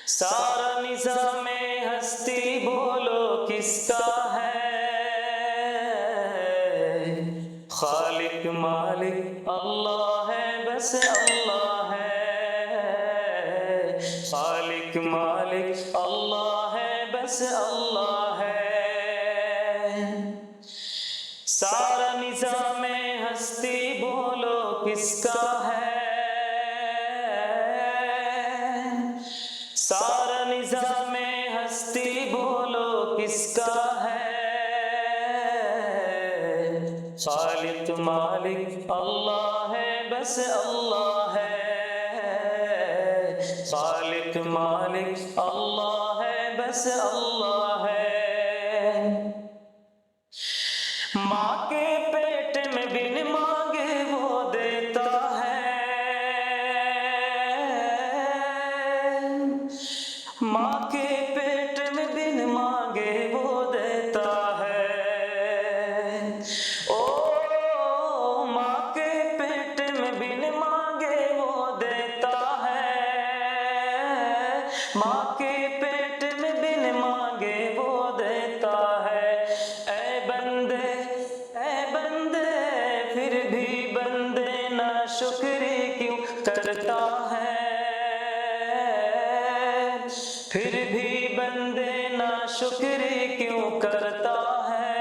सारा निज़ाम हस्ती बोलो किसका है? खालिक मालिक अल्लाह है, बस अल्लाह है। खालिक मालिक अल्लाह है, बस अल्लाह है। सारा निज़ाम हस्ती बोलो किसका है? सारा निज़ाम हस्ती बोलो किसका है? खालिक मालिक अल्लाह है, बस अल्लाह है। खालिक मालिक अल्लाह है, बस अल्लाह है। माँ के पेट में बिन मांगे वो देता है। माँ के पेट में बिन मांगे वो देता है। ओ माँ के पेट में बिन मांगे वो देता है। माँ के पेट में बिन मांगे वो देता है। ऐ बंदे फिर भी बंदे ना शुक्री क्यों करता है? फिर भी बंदे ना शुक्री क्यों करता है?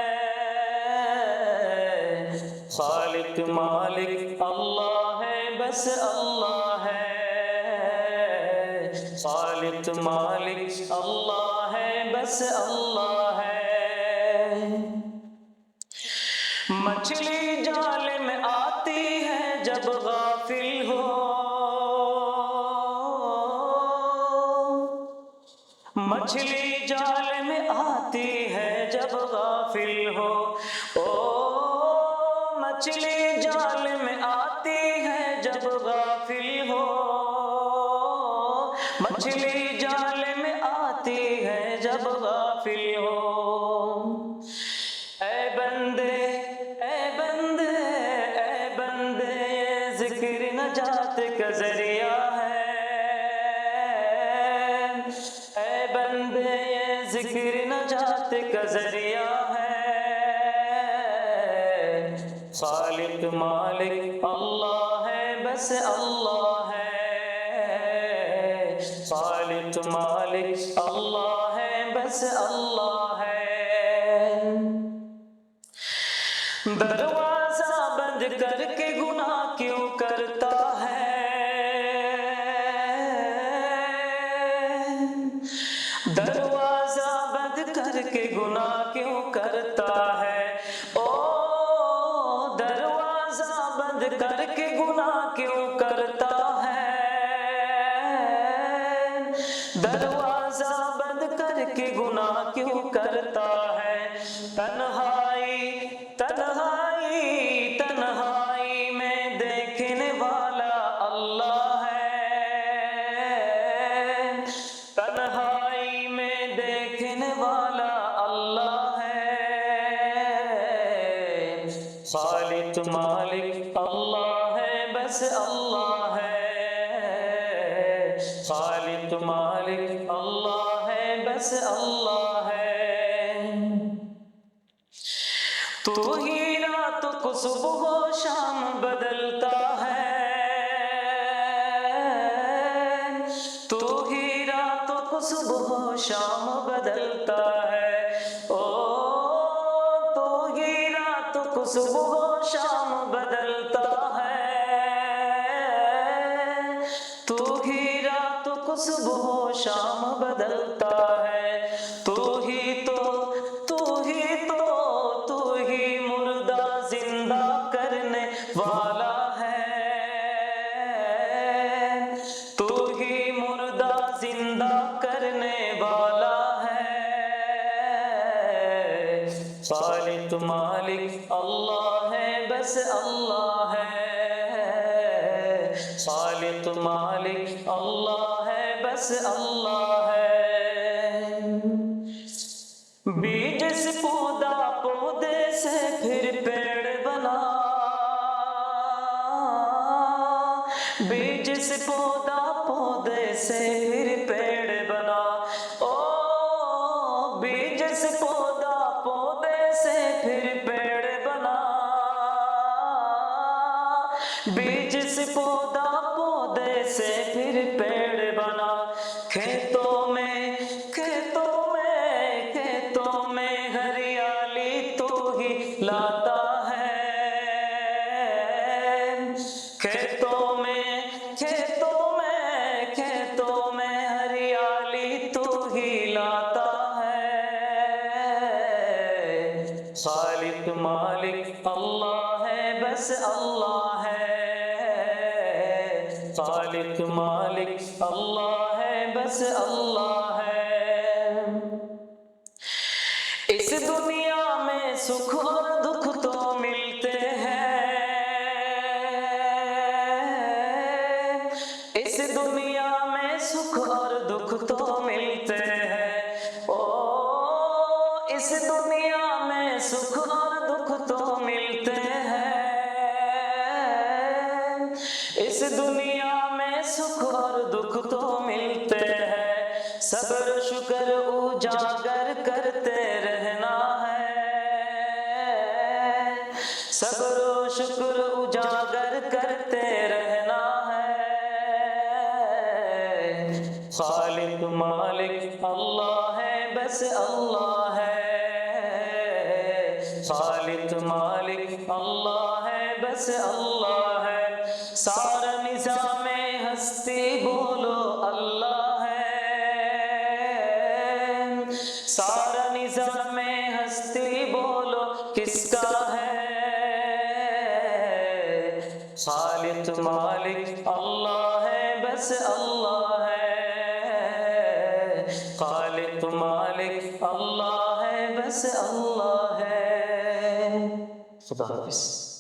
खालिक मालिक अल्लाह है, बस अल्लाह है। खालिक मालिक अल्लाह है, बस अल्लाह है। मछली जाल में आती है जब गाफिल हो। मछली जाल में आती है जब गाफिल हो। ओ मछली जाल में आती है जब गाफिल हो। मछली जाल में आती है जब गाफिल हो। ऐ बंदे ये जिक्र नजात का जरिया है। ऐ बंदे ये जिक्र नजात का जरिया है। खालिक मालिक अल्लाह है, बस अल्लाह है। खालिक मालिक अल्लाह है, बस अल्लाह है। दरवाजा बंद करके गुनाह क्यों करता है? दरवाजा बंद करके गुनाह क्यों करता है? ओ दरवाजा बंद करके गुनाह क्यों करता है? दरवाजा बंद करके गुनाह क्यों करता है? तन्हाई में देखने वाला अल्लाह है। तन्हाई में देखने वाला अल्लाह है। खालिक मालिक अल्लाह है, बस अल्लाह है। खालिक मालिक अल्लाह है, बस अल्लाह है। तू ही रात को सुबह शाम बदलता है। तू ही रात को सुबह शाम बदलता है। ओ तू ही रात को सुबह शाम बदलता है। तू ही रात को सुबह शाम बदलता है। तू ही मुर्दा जिंदा करने वाला है। तू ही मुर्दा जिंदा करने वाला है। खालिक मालिक अल्लाह है, बस अल्लाह है। खालिक मालिक अल्लाह है, बस अल्लाह है। बीज से पौधा, पौधे से फिर पेड़ बना। बीज से पौधा, पौधे से फिर पेड़ बना। जिस पौधा पौधे से फिर पेड़ बना, खेतों में हरियाली तो ही लाता है, खेतों में हरियाली तो ही लाता है। खालिक मालिक अल्लाह है, बस अल्लाह है। खालिक मालिक अल्लाह है, बस अल्लाह है। इस दुनिया में सुख और दुख तो मिलते हैं, इस दुनिया में सुख और दुख तो मिलते हैं। ओ इस दुनिया में सुख और दुख तो मिलते हैं, इस दुनिया में सुख और दुख तो मिलते हैं। सब्र शुक्र उजागर करते रहना है, सब्र शुक्र उजागर करते रहना है। खालिक मालिक अल्लाह है, बस अल्लाह है। खालिक मालिक अल्लाह है, बस अल्लाह है। सारा निज़ामे हस्ती बोलो अल्लाह है, सारा निज़ामे हस्ती बोलो किसका है। खालिक मालिक अल्लाह है, बस अल्लाह है। खालिक मालिक अल्लाह है, बस अल्लाह है। खुदा हाफिज़।